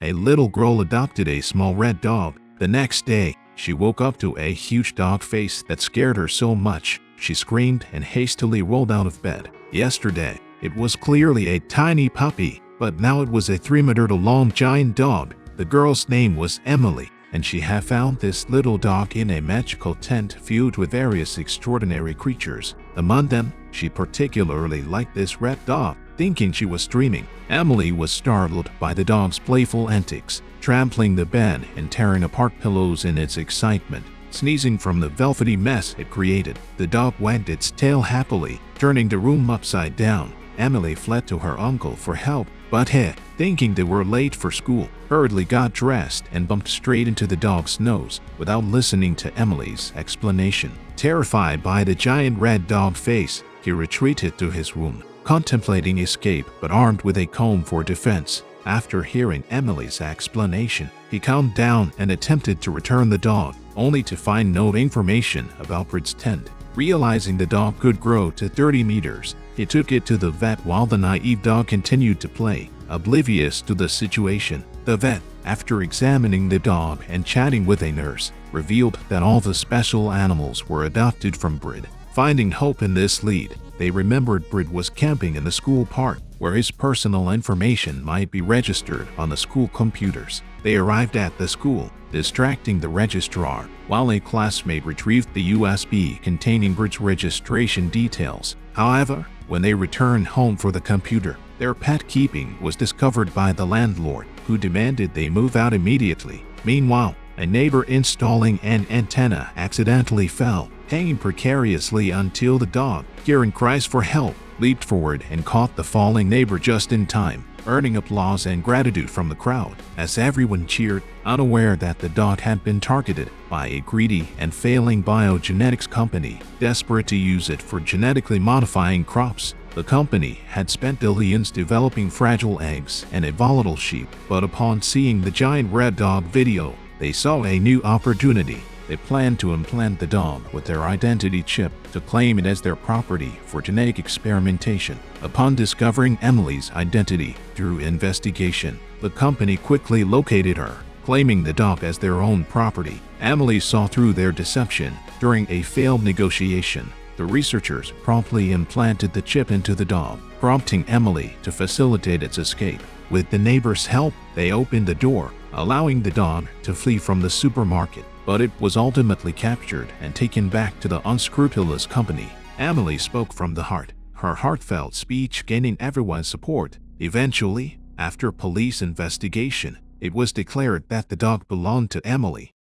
a little girl adopted a small red dog. The next day, she woke up to a huge dog face that scared her so much, she screamed and hastily rolled out of bed. Yesterday, it was clearly a tiny puppy, but now it was a 3-meter-long giant dog. The girl's name was Emily, and she had found this little dog in a magical tent filled with various extraordinary creatures. Among them, she particularly liked this red dog. Thinking she was dreaming, Emily was startled by the dog's playful antics, trampling the bed and tearing apart pillows in its excitement. Sneezing from the velvety mess it created, the dog wagged its tail happily, turning the room upside down. Emily fled to her uncle for help, but he, thinking they were late for school, hurriedly got dressed and bumped straight into the dog's nose without listening to Emily's explanation. Terrified by the giant red dog face, he retreated to his room, contemplating escape but armed with a comb for defense. After hearing Emily's explanation, he calmed down and attempted to return the dog, only to find no information about Brid's tent. Realizing the dog could grow to 30 meters, he took it to the vet while the naive dog continued to play, oblivious to the situation. The vet, after examining the dog and chatting with a nurse, revealed that all the special animals were adopted from Brid. Finding hope in this lead, they remembered Brid was camping in the school park, where his personal information might be registered on the school computers. They arrived at the school, distracting the registrar, while a classmate retrieved the USB containing Brid's registration details. However, when they returned home for the computer, their pet keeping was discovered by the landlord, who demanded they move out immediately. Meanwhile, a neighbor installing an antenna accidentally fell, hanging precariously until the dog, hearing cries for help, leaped forward and caught the falling neighbor just in time, earning applause and gratitude from the crowd, as everyone cheered, unaware that the dog had been targeted by a greedy and failing biogenetics company, desperate to use it for genetically modifying crops. The company had spent billions developing fragile eggs and a volatile sheep, but upon seeing the giant red dog video, they saw a new opportunity. They planned to implant the dog with their identity chip to claim it as their property for genetic experimentation. Upon discovering Emily's identity through investigation, the company quickly located her, claiming the dog as their own property. Emily saw through their deception. During a failed negotiation, the researchers promptly implanted the chip into the dog, prompting Emily to facilitate its escape. With the neighbor's help, they opened the door, allowing the dog to flee from the supermarket, but it was ultimately captured and taken back to the unscrupulous company. Emily spoke from the heart, her heartfelt speech gaining everyone's support. Eventually, after police investigation, it was declared that the dog belonged to Emily.